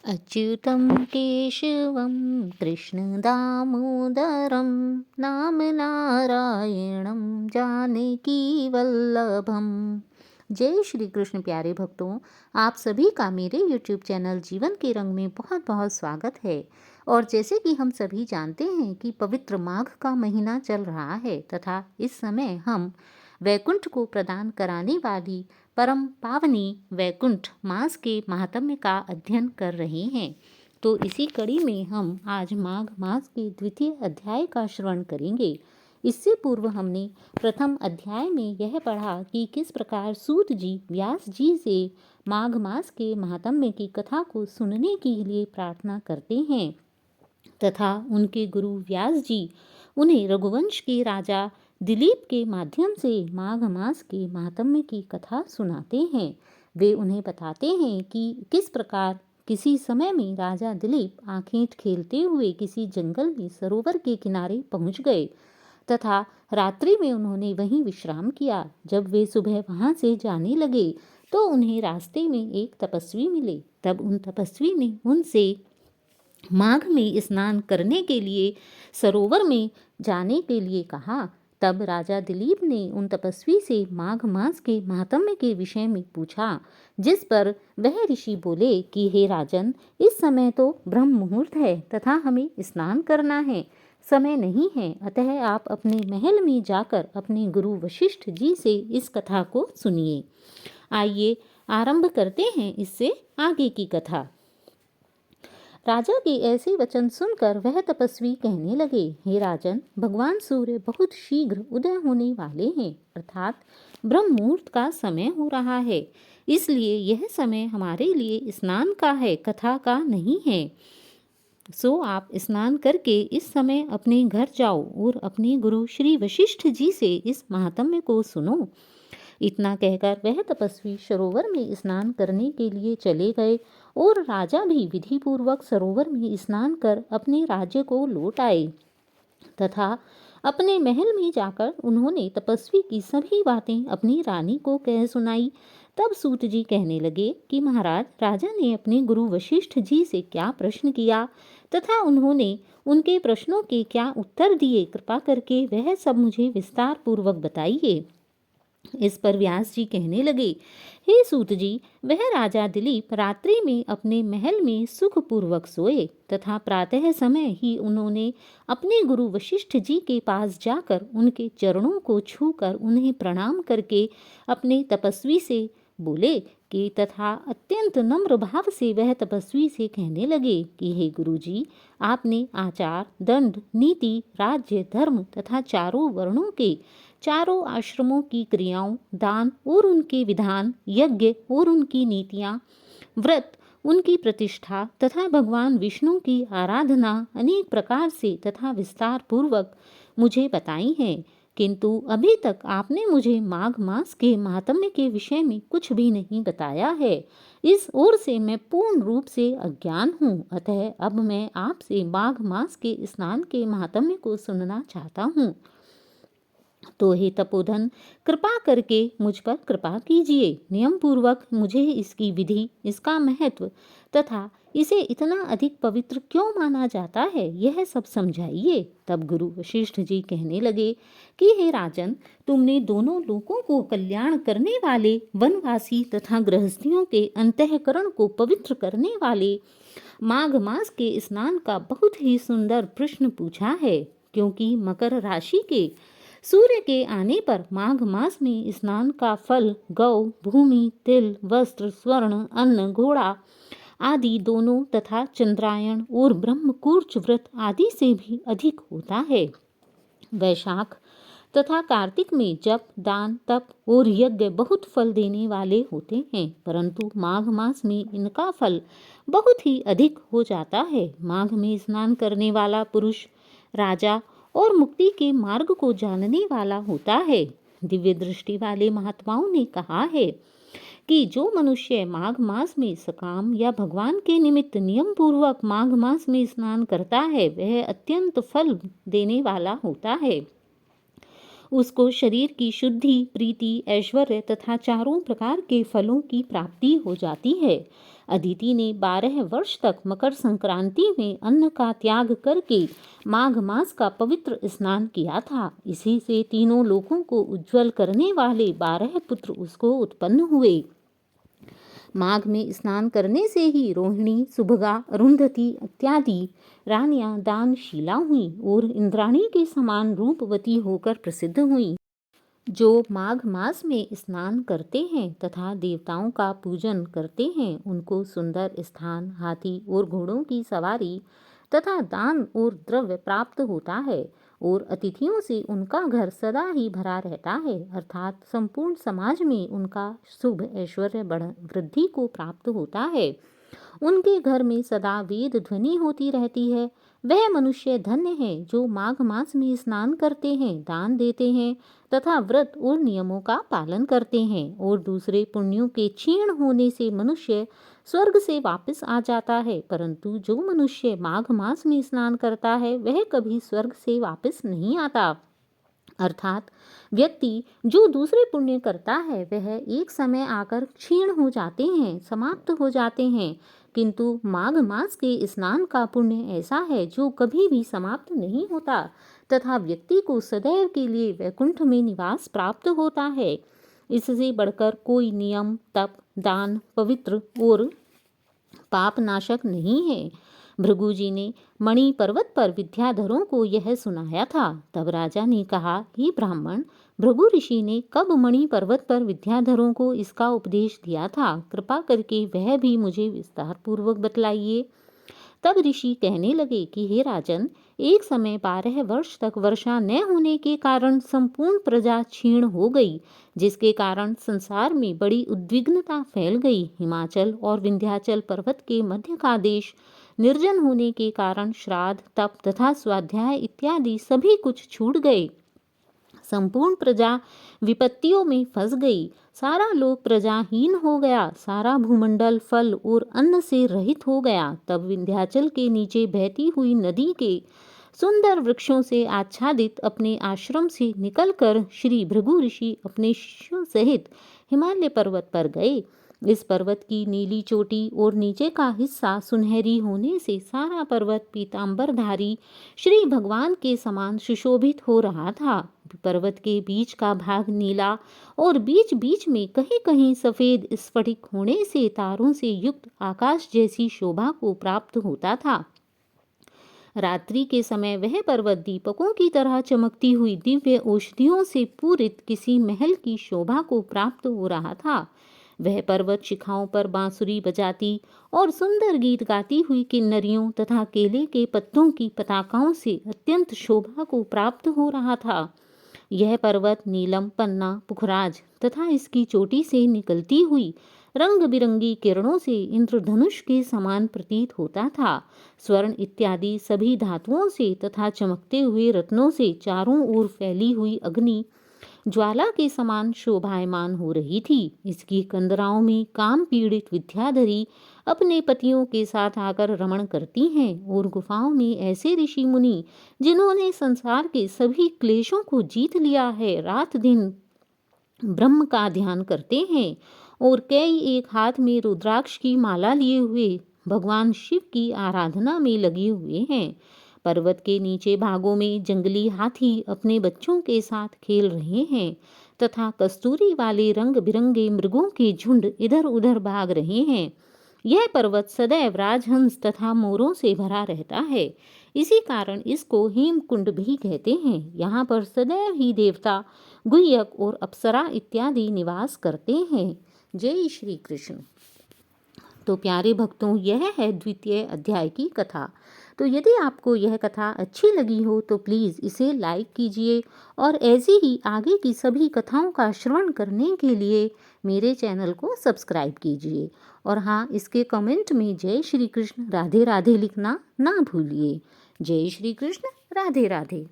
अच्युतं केशवं कृष्णदामोदरं नामनारायणं जानकीवल्लभम। जय श्री कृष्ण। प्यारे भक्तों, आप सभी का मेरे YouTube चैनल जीवन के रंग में बहुत बहुत स्वागत है। और जैसे कि हम सभी जानते हैं कि पवित्र माघ का महीना चल रहा है तथा इस समय हम वैकुंठ को प्रदान कराने वाली परम पावनी वैकुंठ मास के महात्म्य का अध्ययन कर रहे हैं। तो इसी कड़ी में हम आज माघ मास के द्वितीय अध्याय का श्रवण करेंगे। इससे पूर्व हमने प्रथम अध्याय में यह पढ़ा कि किस प्रकार सूत जी व्यास जी से माघ मास के महात्म्य की कथा को सुनने के लिए प्रार्थना करते हैं तथा उनके गुरु व्यास जी उन्हें रघुवंश के राजा दिलीप के माध्यम से माघ मास के महात्म्य की कथा सुनाते हैं। वे उन्हें बताते हैं कि किस प्रकार किसी समय में राजा दिलीप आंखें खेलते हुए किसी जंगल में सरोवर के किनारे पहुंच गए तथा रात्रि में उन्होंने वहीं विश्राम किया। जब वे सुबह वहां से जाने लगे तो उन्हें रास्ते में एक तपस्वी मिले। तब उन तपस्वी ने उनसे माघ में स्नान करने के लिए सरोवर में जाने के लिए कहा। तब राजा दिलीप ने उन तपस्वी से माघ मास के महात्म्य के विषय में पूछा, जिस पर वह ऋषि बोले कि हे राजन, इस समय तो ब्रह्म मुहूर्त है तथा हमें स्नान करना है, समय नहीं है। अतः आप अपने महल में जाकर अपने गुरु वशिष्ठ जी से इस कथा को सुनिए। आइए आरंभ करते हैं इससे आगे की कथा। राजा के ऐसे वचन सुनकर वह तपस्वी कहने लगे, हे राजन, भगवान सूर्य बहुत शीघ्र उदय होने वाले हैं, अर्थात ब्रह्म मुहूर्त का समय हो रहा है। इसलिए यह समय हमारे लिए स्नान का है, कथा का नहीं है। सो आप स्नान करके इस समय अपने घर जाओ और अपने गुरु श्री वशिष्ठ जी से इस महात्म्य को सुनो। इतना कहकर वह तपस्वी सरोवर में स्नान करने के लिए चले गए और राजा भी विधि पूर्वक सरोवर में स्नान कर अपने राज्य को लौट आए तथा अपने महल में जाकर उन्होंने तपस्वी की सभी बातें अपनी रानी को कह सुनाई। तब सूत जी कहने लगे कि महाराज, राजा ने अपने गुरु वशिष्ठ जी से क्या प्रश्न किया तथा उन्होंने उनके प्रश्नों के क्या उत्तर दिए, कृपा करके वह सब मुझे विस्तार पूर्वक बताइए। इस पर व्यास जी कहने लगे, हे सूत जी, वह राजा दिलीप रात्रि में अपने महल में सुखपूर्वक सोए तथा प्रातः समय ही उन्होंने अपने गुरु वशिष्ठ जी के पास जाकर उनके चरणों को छूकर उन्हें प्रणाम करके अपने तपस्वी से बोले कि तथा अत्यंत नम्र भाव से वह तपस्वी से कहने लगे कि हे गुरुजी, आपने आचार, दंड, नीति, राज्य, धर्म तथा चारों वर्णों के चारों आश्रमों की क्रियाओं, दान और उनके विधान, यज्ञ और उनकी नीतियाँ, व्रत, उनकी प्रतिष्ठा तथा भगवान विष्णु की आराधना अनेक प्रकार से तथा विस्तार पूर्वक मुझे बताई है, किंतु अभी तक आपने मुझे माघ मास के महात्म्य के विषय में कुछ भी नहीं बताया है। इस ओर से मैं पूर्ण रूप से अज्ञान हूँ। अतः अब मैं आपसे माघ मास के स्नान के महात्म्य को सुनना चाहता हूँ। तो हे तपोधन, कृपा करके मुझ पर कृपा कीजिए। नियम पूर्वक मुझे इसकी विधि, इसका महत्व तथा इसे इतना अधिक पवित्र क्यों माना जाता है, यह सब समझाइए। तब गुरु वशिष्ठ जी कहने लगे कि हे राजन, तुमने दोनों लोकों को कल्याण करने वाले, वनवासी तथा गृहस्थियों के अंतःकरण को पवित्र करने वाले माघ मास के स्नान का बहुत ही सुंदर प्रश्न पूछा है। क्योंकि मकर राशि के सूर्य के आने पर माघ मास में स्नान का फल गौ, भूमि, तिल, वस्त्र, स्वर्ण, अन्न, घोड़ा आदि दोनों तथा चंद्रायण और ब्रह्मकूर्च व्रत आदि से भी अधिक होता है। वैशाख तथा कार्तिक में जप, दान, तप और यज्ञ बहुत फल देने वाले होते हैं, परंतु माघ मास में इनका फल बहुत ही अधिक हो जाता है। माघ में स्नान करने वाला पुरुष राजा और मुक्ति के मार्ग को जानने वाला होता है। दिव्य दृष्टि वाले महात्माओं ने कहा है कि जो मनुष्य माघ मास में सकाम या भगवान के निमित्त नियम पूर्वक माघ मास में स्नान करता है, वह अत्यंत फल देने वाला होता है। उसको शरीर की शुद्धि, प्रीति, ऐश्वर्य तथा चारों प्रकार के फलों की प्राप्ति हो जाती है। अदिति ने 12 वर्ष तक मकर संक्रांति में अन्न का त्याग करके माघ मास का पवित्र स्नान किया था। इसी से तीनों लोकों को उज्जवल करने वाले 12 पुत्र उसको उत्पन्न हुए। माघ में स्नान करने से ही रोहिणी, सुभगा, अरुंधति इत्यादि रानियां दानशीला हुईं और इंद्राणी के समान रूपवती होकर प्रसिद्ध हुईं। जो माघ मास में स्नान करते हैं तथा देवताओं का पूजन करते हैं, उनको सुंदर स्थान, हाथी और घोड़ों की सवारी तथा दान और द्रव्य प्राप्त होता है और अतिथियों से उनका घर सदा ही भरा रहता है, अर्थात संपूर्ण समाज में उनका शुभ ऐश्वर्य वृद्धि को प्राप्त होता है। उनके घर में सदा वेद ध्वनि होती रहती है। वह मनुष्य धन्य है जो माघ मास में स्नान करते हैं, दान देते हैं तथा व्रत और नियमों का पालन करते हैं। और दूसरे पुण्यों के क्षीण होने से मनुष्य स्वर्ग से वापस आ जाता है, परंतु जो मनुष्य माघ मास में स्नान करता है वह कभी स्वर्ग से वापस नहीं आता। अर्थात व्यक्ति जो दूसरे पुण्य करता है वह एक समय आकर क्षीण हो जाते हैं, समाप्त हो जाते हैं, किंतु माघ मास के स्नान का पुण्य ऐसा है जो कभी भी समाप्त नहीं होता तथा व्यक्ति को सदैव के लिए वैकुंठ में निवास प्राप्त होता है। इससे बढ़कर कोई नियम, तप, दान पवित्र और पापनाशक नहीं है। भृगु जी ने मणि पर्वत पर विद्याधरों को यह सुनाया था। तब राजा ने कहा, हे ब्राह्मण, भृगु ऋषि ने कब मणि पर्वत पर विद्याधरों को इसका उपदेश दिया था? कृपा करके वह भी मुझे विस्तार पूर्वक बतलाइए। तब ऋषि कहने लगे कि हे राजन, एक समय 12 वर्ष तक वर्षा न होने के कारण संपूर्ण प्रजा क्षीण हो गई, जिसके कारण संसार में बड़ी उद्विग्नता फैल गई। हिमाचल और विंध्याचल पर्वत के मध्य का देश निर्जन होने के कारण श्राद्ध, तप तथा स्वाध्याय इत्यादि सभी कुछ छूट गए। संपूर्ण प्रजा विपत्तियों में फंस गई। सारा लोक प्रजाहीन हो गया। सारा भूमंडल फल और अन्न से रहित हो गया। तब विंध्याचल के नीचे बहती हुई नदी के सुंदर वृक्षों से आच्छादित अपने आश्रम से निकलकर श्री भृगु ऋषि अपने शिष्यों सहित हिमालय पर्वत पर गए। इस पर्वत की नीली चोटी और नीचे का हिस्सा सुनहरी होने से सारा पर्वत पीतांबरधारी श्री भगवान के समान सुशोभित हो रहा था। पर्वत के बीच का भाग नीला और बीच बीच में कहीं कहीं सफेद स्फटिक होने से तारों से युक्त आकाश जैसी शोभा को प्राप्त होता था। रात्रि के समय वह पर्वत दीपकों की तरह चमकती हुई दिव्य औषधियों से पूरित किसी महल की शोभा को प्राप्त हो रहा था। वह पर्वत शिखाओं पर बांसुरी बजाती और सुंदर गीत गाती हुई किन्नरियों तथा केले के पत्तों की पताकाओं से अत्यंत शोभा को प्राप्त हो रहा था। यह पर्वत नीलम, पन्ना, पुखराज तथा इसकी चोटी से निकलती हुई रंग बिरंगी किरणों से इंद्रधनुष के समान प्रतीत होता था। स्वर्ण इत्यादि सभी धातुओं से तथा चमकते हुए रत्नों से चारों ओर फैली हुई अग्नि ज्वाला के समान शोभायमान हो रही थी। इसकी कंदराओं में काम पीड़ित विद्याधरी अपने पतियों के साथ आकर रमण करती हैं और गुफाओं में ऐसे ऋषि मुनि जिन्होंने संसार के सभी क्लेशों को जीत लिया है, रात दिन ब्रह्म का ध्यान करते हैं और कई एक हाथ में रुद्राक्ष की माला लिए हुए भगवान शिव की आराधना में लगे हुए हैं। पर्वत के नीचे भागों में जंगली हाथी अपने बच्चों के साथ खेल रहे हैं तथा कस्तूरी वाले रंग बिरंगे मृगों के झुंड इधर उधर भाग रहे हैं। यह पर्वत सदैव राजहंस तथा मोरों से भरा रहता है। इसी कारण इसको हेमकुंड भी कहते हैं। यहाँ पर सदैव ही देवता, गुह्यक और अप्सरा इत्यादि निवास करते हैं। जय श्री कृष्ण। तो प्यारे भक्तों, यह है द्वितीय अध्याय की कथा। तो यदि आपको यह कथा अच्छी लगी हो तो प्लीज़ इसे लाइक कीजिए और ऐसी ही आगे की सभी कथाओं का श्रवण करने के लिए मेरे चैनल को सब्सक्राइब कीजिए। और हाँ, इसके कमेंट में जय श्री कृष्ण, राधे राधे लिखना ना भूलिए। जय श्री कृष्ण, राधे राधे।